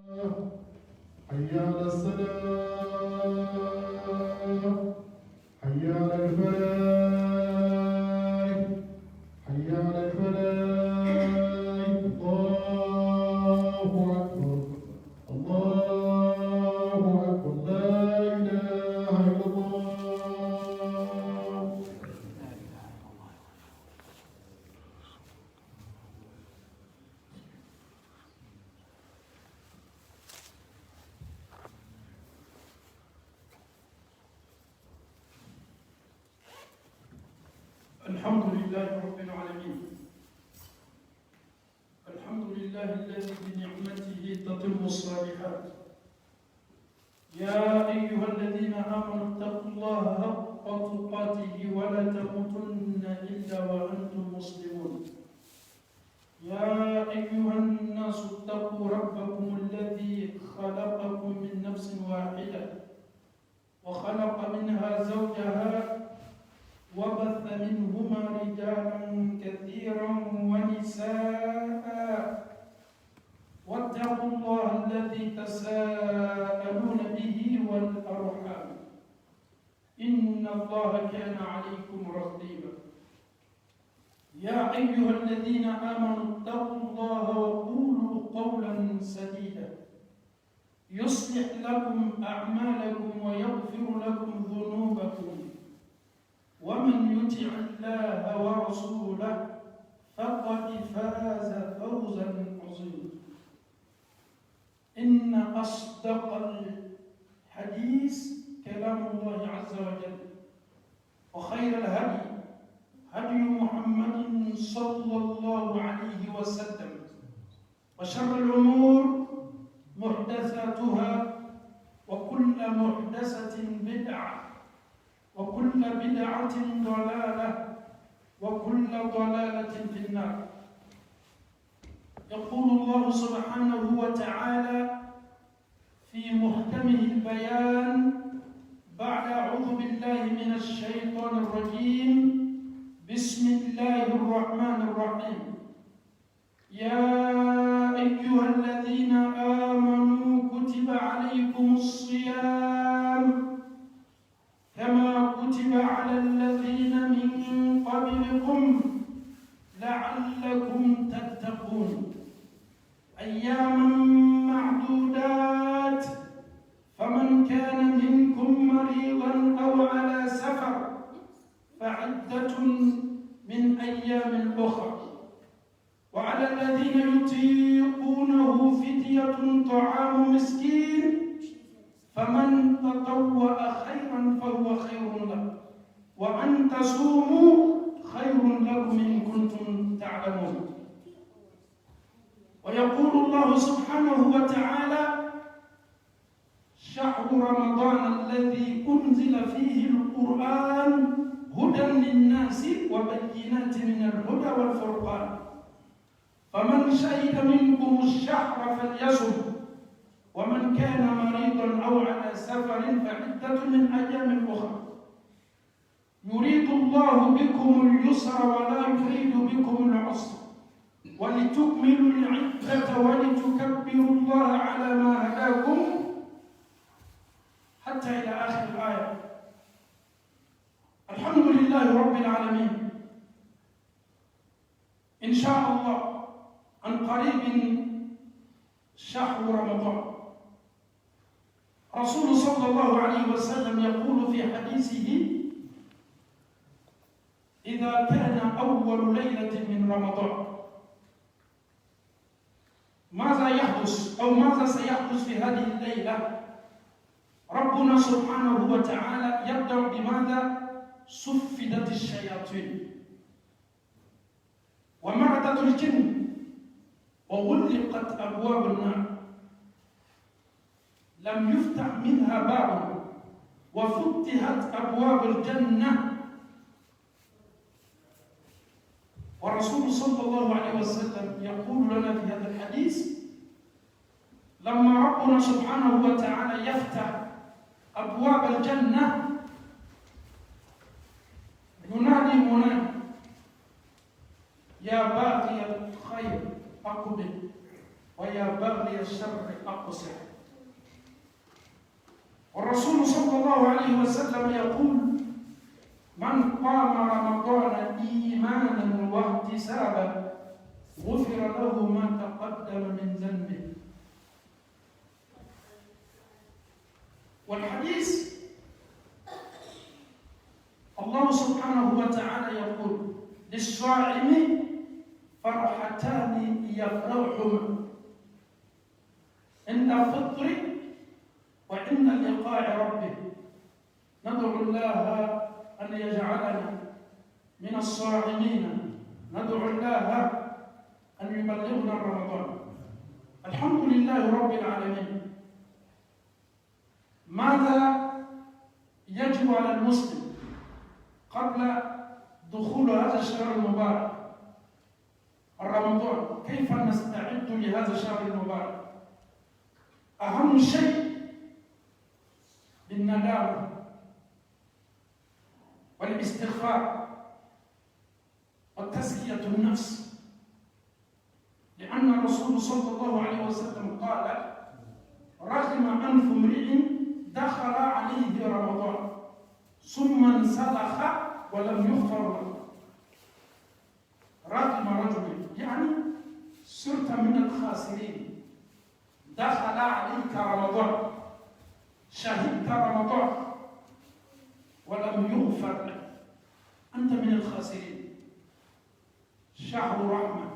حي على الصلاة حي على الفلاح حي على الفلاح الله أكبر الله أكبر لا إله إلا الله. الحمد لله رب العالمين. الحمد لله الذي بنعمته تتم الصالحات. يا أيها الذين آمنوا اتقوا الله حق تقاته ولا تموتن إلا وأنتم مسلمون. يا أيها الناس اتقوا ربكم الذي خلقكم من نفس واحدة وخلق منها زوجها وبث منهما رجالا كثيرا ونساء واتقوا الله الذي تساءلون به والأرحام إن الله كان عليكم رقيبا. يا أيها الذين آمنوا اتقوا الله وقولوا قولا سديدا يصلح لكم أعمالكم ويغفر لكم ذنوبكم ومن يطع الله ورسوله فقد فاز فوزا عظيما. إن أصدق الحديث كلام الله عز وجل وخير الهدي هدي محمد صلى الله عليه وسلم وشر الأمور محدثاتها وكل محدثة بدعة وكل بدعة ضلالة وكل ضلالة في النار. يقول الله سبحانه وتعالى في محكمه البيان بعد أعوذ بالله من الشيطان الرجيم بسم الله الرحمن الرحيم. يا أيها الذين آمنوا كتب عليكم الصيام كما كتب على الذين من قبلكم لعلكم تتقون أياما معدودات فمن كان منكم مريضا أو على سفر فعدة من أيام أخرى وعلى الذين يطيقونه فدية طعام مسكين فمن تطوع خيرا فهو خير له وأن تصوموا خير لكم إن كنتم تعلمون. ويقول الله سبحانه وتعالى شهر رمضان الذي أنزل فيه القرآن هدى للناس وبينات من الهدى والفرقان فمن شهد منكم الشهر فليصم ومن كان مريضا أو على سفر فعدة من أيام أخرى يريد الله بكم اليسر ولا يريد بكم العسر ولتكملوا العدة ولتكبروا الله على ما هداكم حتى إلى آخر الآية. الحمد لله رب العالمين. إن شاء الله عن قريب شهر رمضان. رسول صلى الله عليه وسلم يقول في حديثه إذا كان أول ليلة من رمضان ماذا يحدث أو ماذا سيحدث في هذه الليلة؟ ربنا سبحانه وتعالى يبدأ بماذا؟ صفدت الشياطين ومردت الجن وغلقت أبواب النار لم يفتح منها باب وفتحت أبواب الجنة. ورسول صلى الله عليه وسلم يقول لنا في هذا الحديث لما ربنا سبحانه وتعالى يفتح أبواب الجنة ينادي منادي يا باقي الخير أقبل ويا باغي الشر أقصر. والرسول صلى الله عليه وسلم يقول: من قام رمضان إيمانا واحتسابا غفر له ما تقدم من ذنبه. والحديث الله سبحانه وتعالى يقول: للصائم فرحتان يفرحهما عند الفطر وعند لقاء ربه. ندعو الله أن يجعلنا من الصائمين، ندعو الله أن يبلغنا رمضان. الحمد لله رب العالمين. ماذا يجب على المسلم قبل دخول هذا الشهر المبارك رمضان؟ كيف نستعد لهذا الشهر المبارك؟ أهم شيء بالندامة والاستغفار وتزكية النفس، لأن الرسول صلى الله عليه وسلم قال: رغم أنف امرئ دخل عليه رمضان ثم انسلخ ولم يغفر له. رغم رجل يعني صرت من الخاسرين، دخل عليك رمضان، شهدت رمضان ولم يغفر لك، أنت من الخاسرين. شهر رحمة.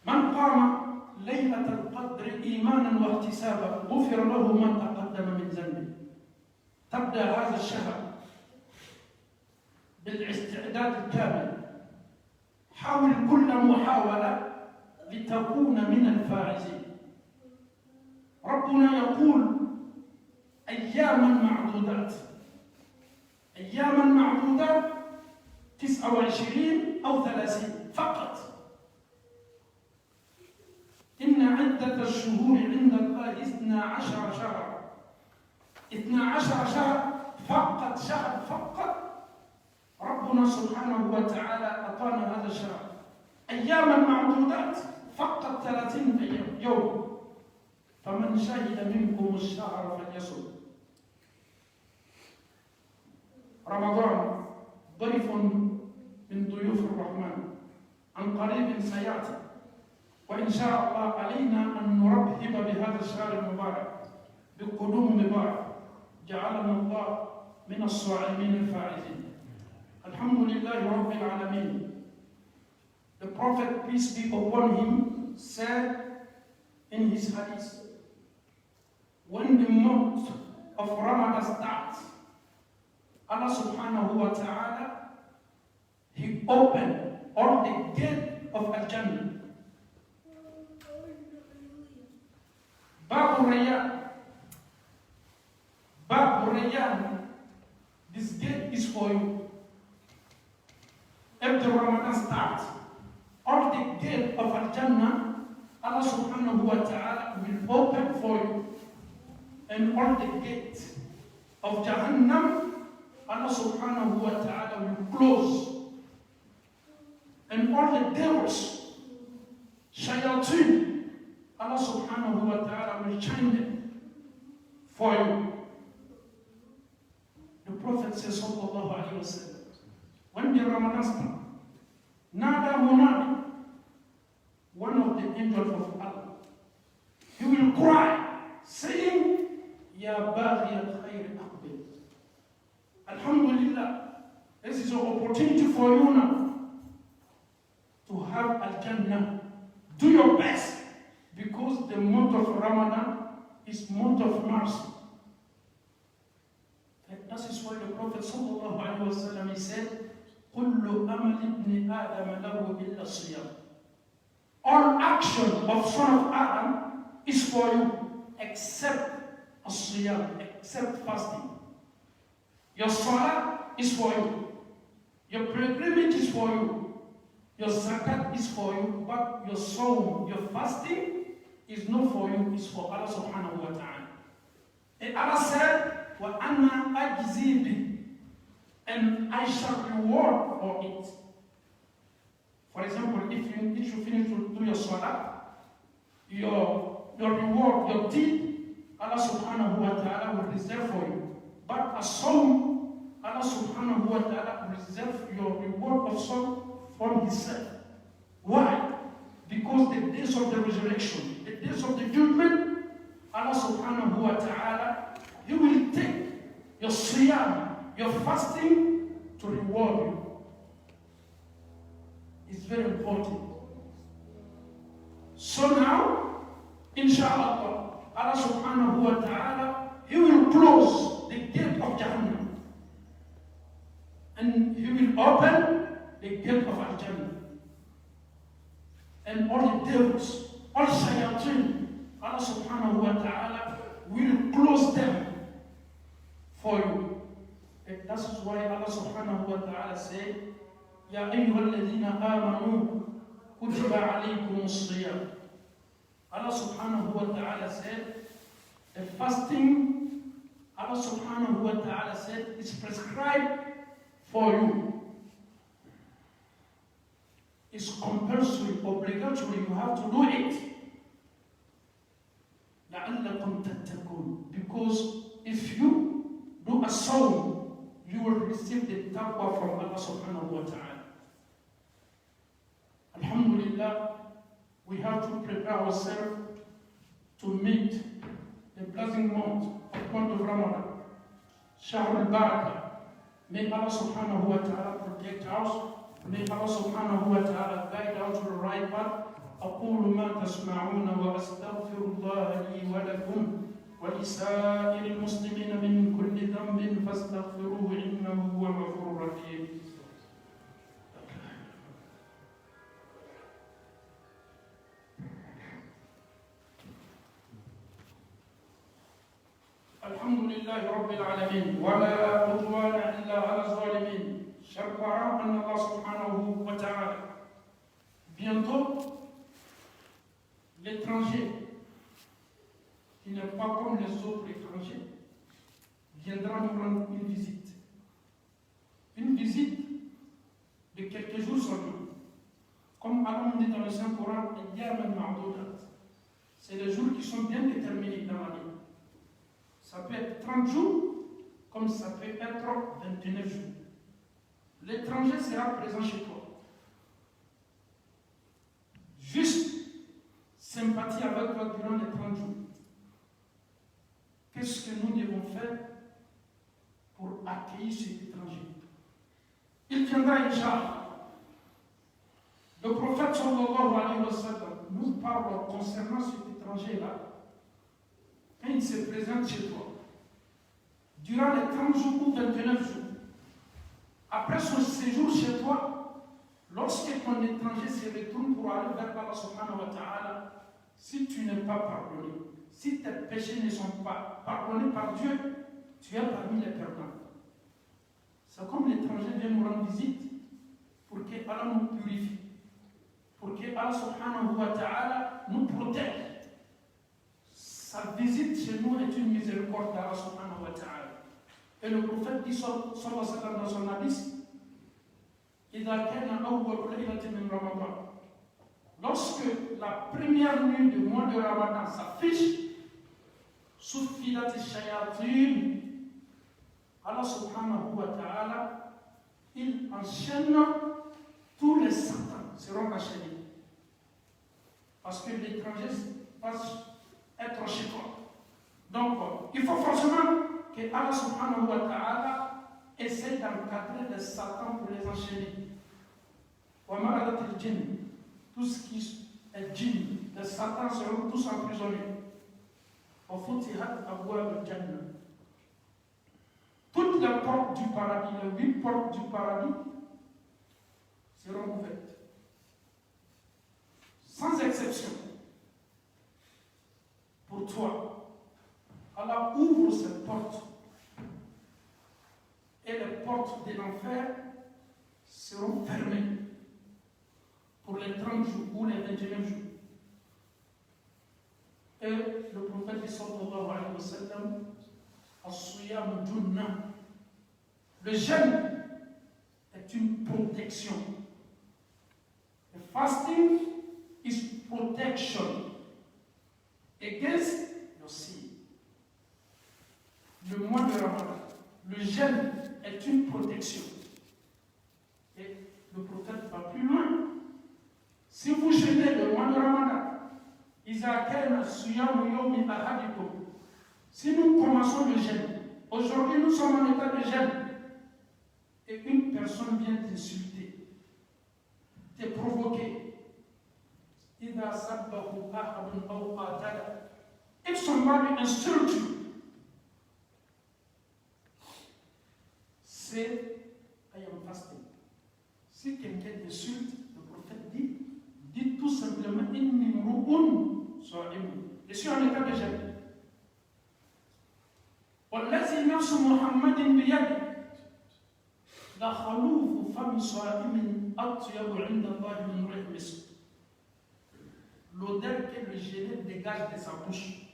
من قام ليلة القدر إيمانا واحتسابا غفر له ما تقدم من ذنبه. تبدأ هذا الشهر بالاستعداد الكامل. حاول كل محاولة لتكون من الفائزين. ربنا يقول: أياما معدودات. أياما معدودات 29 أو 30 فقط. إن عدة الشهور عند الله 12 شهرا. 12 شهر فقط، شهر فقط. ربنا سبحانه وتعالى أعطانا هذا الشهر أياما معدودات فقط 30 يوم. فمن شهد منكم الشهر فليصم. رمضان ضيف من ضيوف الرحمن، عن قريب سيأتي، وإن شاء الله علينا أن نرحب بهذا الشهر المبارك بقدوم مبارك. جعلنا الله من الصائمين الفائزين. الحمد لله رب العالمين. The Prophet, peace be upon him, said in his hadith, when the month of Ramadan starts, Allah subhanahu wa ta'ala, He opened all the gate of Al-Jannah. Babu Rayyan. Babu Rayyan. This gate is for you. After Ramadan starts, all the gate of Al-Jannah, Allah subhanahu wa ta'ala will open for you. And all the gate of Jahannam, Allah subhanahu wa ta'ala will close. And all the devils, shayateen, Allah subhanahu wa ta'ala will change them for you. The Prophet says, sallallahu alayhi wa sallam, when the Ramadan starts, Nada Munadi, one of the angels of Allah, he will cry, saying, Ya Baghi al-Khayr Aqbil. Alhamdulillah, this is an opportunity for you now to have Al-Jannah. Do your best, because the month of Ramadan is month of mercy. And that is why the Prophet sallallahu alaihi wasallam said, كل أمل ابن آدم له إلا الصيام. All action of son of Adam is for you, except as-siyam, except fasting. Your salah is for you. Your pilgrimage is for you. Your zakat is for you. But your sawm, your fasting is not for you, it's for Allah subhanahu wa ta'ala. And Allah said, وَأَنَا أَجْزِي بِهِ, and I shall reward for it. For example, if you finish to do your salah, your reward, your deed, Allah subhanahu wa ta'ala will reserve for you. But a sawm, Allah subhanahu wa ta'ala will reserve your reward of sawm from Himself. Why? Because the days of the resurrection, the days of the judgment, Allah subhanahu wa ta'ala, He will take your siyam, your fasting to reward you. It's very important. So now, inshallah, Allah subhanahu wa ta'ala, He will close the gate of Jahannam. And He will open the gate of Al-Jannah. And all the devils, all shayateen, Allah subhanahu wa ta'ala will close them for you. And that is why Allah subhanahu wa ta'ala said, يا أيها الذين آمنوا كتب عليكم الصيام. Allah subhanahu wa ta'ala said, the fasting, Allah subhanahu wa ta'ala said, is prescribed for you. It's compulsory, obligatory, you have to do it. لَعَلَّكُمْ تَتَّقُونَ. Because if you do a sawm, you will receive the taqwa from Allah subhanahu wa ta'ala. Alhamdulillah, we have to prepare ourselves to meet the blessing month of Ramadan, Shahr al-Barakah. May Allah subhanahu wa ta'ala protect us. May Allah subhanahu wa ta'ala guide us to the right path. أقول ما تسمعون وأستغفر الله لي ولكم ولسائر المسلمين من كل ذنب فاستغفروه إنه هو الغفور الرحيم. الحمد لله رب العالمين ولا عدوان إلا على الظالمين. Chers parents, en Allah subhanahu wa ta'ala, bientôt, l'étranger, qui n'est pas comme les autres étrangers, viendra nous rendre une visite. Une visite de quelques jours seulement. Comme Allah nous dit dans le Saint-Coran, c'est des jours qui sont bien déterminés dans l'année. Ça peut être 30 jours, comme ça peut être 29 jours. L'étranger sera présent chez toi. Juste sympathie avec toi durant les 30 jours. Qu'est-ce que nous devons faire pour accueillir cet étranger? Il viendra, Inch'Allah. Le prophète sallallahu alayhi wa sallam nous parle concernant cet étranger-là. Quand il se présente chez toi, durant les 30 jours ou 29 jours, après son séjour chez toi, lorsque ton étranger se retourne pour aller vers Allah subhanahu wa ta'ala, si tu n'es pas pardonné, si tes péchés ne sont pas pardonnés par Dieu, tu es parmi les perdants. C'est comme l'étranger vient nous rendre visite pour que Allah nous purifie, pour que Allah subhanahu wa ta'ala nous protège. Sa visite chez nous est une miséricorde d'Allah subhanahu wa ta'ala. Et le prophète dit sallallahu alayhi wa sallam dans son hadith, lorsque la première nuit du mois de Ramadan s'affiche, suffidat shayatin, Allah subhanahu wa ta'ala, il enchaîne tous les satans seront enchaînés. Parce que l'étranger passe être chez toi. Donc, il faut forcément que Allah subhanahu wa ta'ala essaie d'encadrer les satans pour les enchaîner. Tout ce qui est djinn, les satans seront tous emprisonnés. Toutes les portes du paradis, les 8 portes du paradis seront ouvertes. Sans exception. Pour toi. Allah ouvre ces portes et les portes de l'enfer seront fermées pour les 30 jours ou les 29 jours. Et le prophète sallallahu alayhi wa sallam, as-siyam junnah, le jeûne est une protection. fasting is protection against your sin. Le mois de Ramadan, le jeûne est une protection. Et le prophète va plus loin. Si vous jeûnez le mois de Ramadan, si nous commençons le jeûne, aujourd'hui nous sommes en état de jeûne, et une personne vient t'insulter, te provoquer, if somebody insults you, say, I am fasting. Si quelqu'un t'insulte, le prophète dit, dites tout simplement, inni mru'un sa'imun. Je suis en état de jeûne. والذي نفس محمد بيده لخلوف فم صائم أطيب عند الله من ريح المسك. L'odeur que le jeûneur dégage de sa bouche.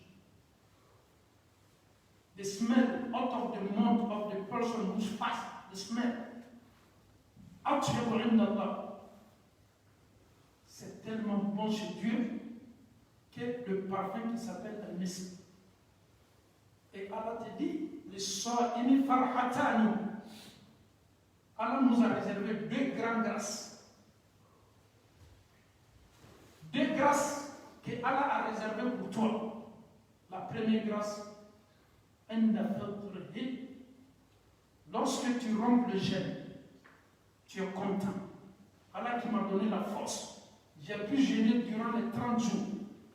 The smell out of the mouth of the person who's fast, the smell. أطيب عند الله. C'est tellement bon chez Dieu que le parfum qui s'appelle al-misk. Et Allah te dit, les sa'imi farhatani. Allah nous a réservé deux grandes grâces. Deux grâces que Allah a réservées pour toi. La première grâce, lorsque tu rompes le jeûne, tu es content. Allah qui m'a donné la force. J'ai pu jeûner durant les 30 jours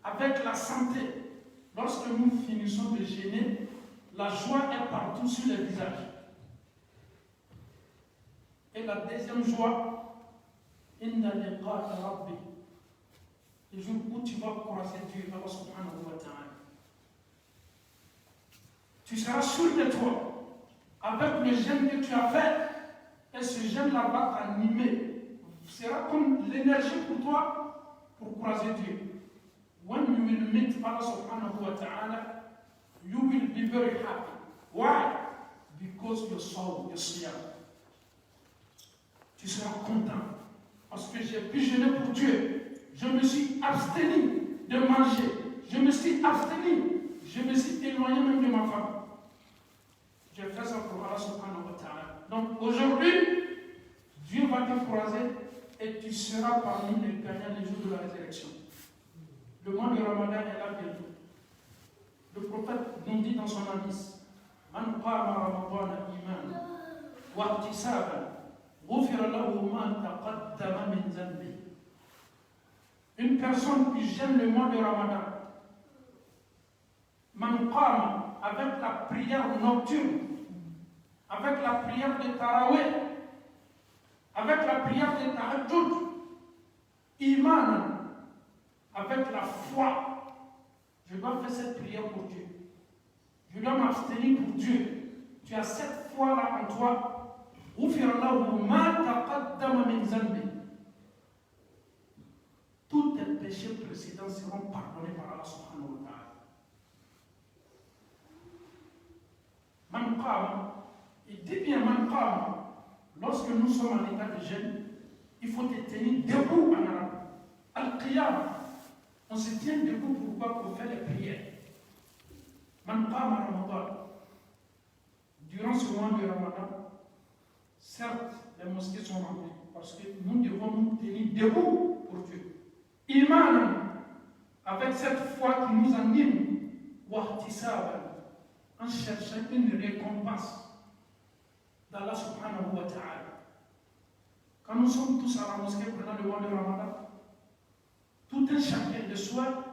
avec la santé. Lorsque nous finissons de jeûner, la joie est partout sur les visages. Et la deuxième joie, inna liqa'a rabbi. Le jour où tu vas croiser Dieu, Allah subhanahu wa ta'ala. Tu seras sûr de toi, avec le jeûne que tu as fait, et ce jeûne-là va t'animer. Sera comme l'énergie pour toi pour croiser Dieu. When you will meet Allah subhanahu wa ta'ala, you will be very happy. Why? Because your soul, your siyam. Tu seras content. Parce que j'ai pu jeûner pour Dieu. Je me suis abstenu de manger. Je me suis abstenu. Je me suis éloigné même de ma femme. J'ai fait ça pour Allah subhanahu wa ta'ala. Donc aujourd'hui, Dieu va te croiser et tu seras parmi les gagnants les jours de la résurrection. Le mois de Ramadan est là bientôt. Le prophète nous dit dans son hadith, Man qama Ramadan iman wa ihtisaban ghufira lahu ma taqaddama min dhanbi. Une personne qui jeûne le mois de Ramadan, Man qama, avec la prière nocturne, avec la prière de Tarawih, avec la prière de Tahajjud, iman, avec la foi. Je dois faire cette prière pour Dieu. Je dois m'abstenir pour Dieu. Tu as cette foi-là en toi. Tous tes péchés précédents seront pardonnés par Allah subhanahu wa ta'ala. Man qama, il dit bien man qama, lorsque nous sommes en état de jeûne, il faut te tenir debout en arabe. Al-qiyam. On se tient debout pourquoi? Pour faire les prières. Man qama Ramadan. Durant ce mois de Ramadan, certes, les mosquées sont remplies parce que nous devons nous tenir debout pour Dieu. Iman, avec cette foi qui nous anime, wahtisaban, en cherchant une récompense d'Allah subhanahu wa ta'ala. Quand nous sommes tous à la mosquée pendant le mois de Ramadan, tout un chacun de soi,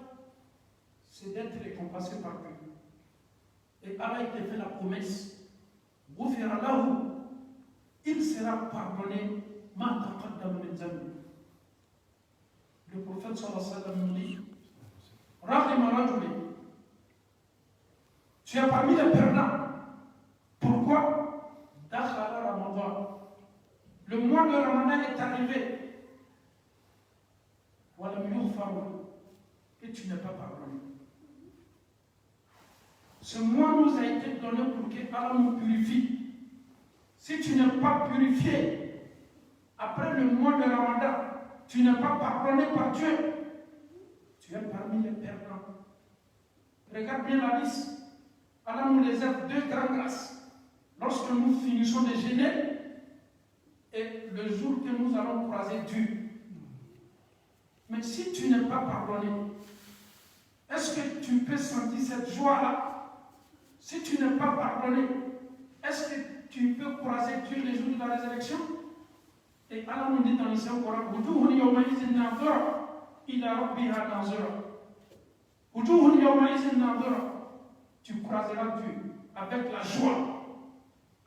c'est d'être récompensé par Dieu. Et Allah il te fait la promesse. Il sera pardonné. Le prophète sallallahu alayhi wa sallam nous dit, tu es parmi les perdants. Pourquoi? Dakhala Ramadan. Le mois de Ramadan est arrivé. Et tu n'es pas pardonné. Ce mois nous a été donné pour que Allah nous purifie. Si tu n'es pas purifié, après le mois de Ramadan, tu n'es pas pardonné par Dieu, tu es parmi les perdants. Regarde bien la liste. Allah nous réserve 2 grandes grâces. Lorsque nous finissons de jeûner et le jour que nous allons croiser Dieu. Mais si tu n'es pas pardonné, est-ce que tu peux sentir cette joie-là? Si tu n'es pas pardonné, est-ce que tu peux croiser Dieu les jours de la résurrection? Et Allah nous dit dans le Saint-Coran, tu croiseras Dieu avec la joie,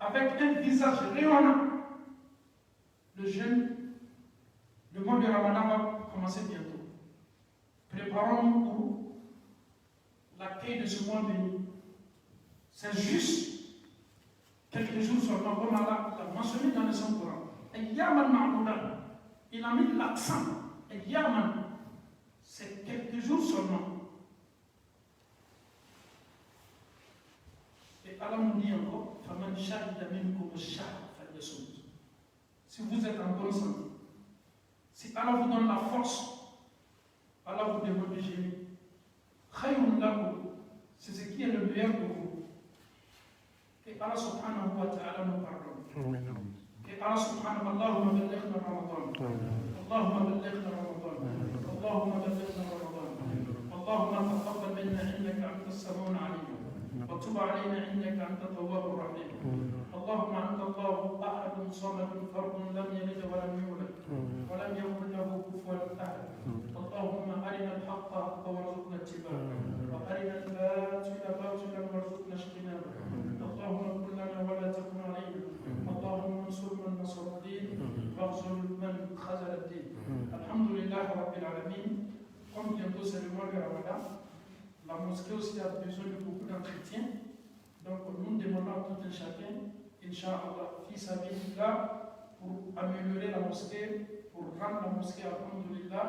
avec un visage rayonnant. Le jeûne, le mois de Ramadan va commencer bientôt. Préparons-nous pour l'accueil de ce mois béni. C'est juste quelques jours seulement, comme Allah l'a mentionné dans le Saint-Coran. Il a mis l'accent. C'est quelques jours seulement. Et Allah nous dit encore, si vous êtes en bonne santé, si Allah vous donne la force, Allah vous demande de jeûner. C'est ce qui est le meilleur pour vous. Et Allah subhanahu wa ta'ala nous pardonne. Et Allah subhanahu wa ta'ala, Allahumma ballighna Ramadan. Allahumma ballighna Ramadan. Allahumma ballighna Ramadan. Allahumma taqabbal minna innaka anta as-sami'ul 'alim. وتب علينا انك انت التواب الرحيم. اللهم انت الله احد صمد فرد لم يلد ولم يولد ولم يكن له كفوا احد. اللهم ارنا الحق حقا وارزقنا اتباعه وارنا الباطل باطلا وارزقنا اجتنابه. اللهم كن لنا ولا تكن علينا. اللهم انصر من نصر الدين واخذل من خذل الدين. الحمد لله رب العالمين. Comme bientôt c'est le mois de Ramadan, la mosquée aussi a besoin de beaucoup d'entretien. Donc nous demandons à tout un chacun, Inch'Allah, fils sabilillah, pour améliorer la mosquée, pour rendre la mosquée alhamdulillah,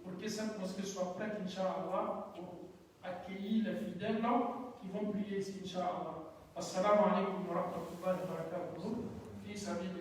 pour que cette mosquée soit prête, Inch'Allah, pour accueillir les fidèles qui vont prier ici, Inch'Allah. Assalamu alaikum wa rahmatullahi wa barakatuh. Fils sabilillah.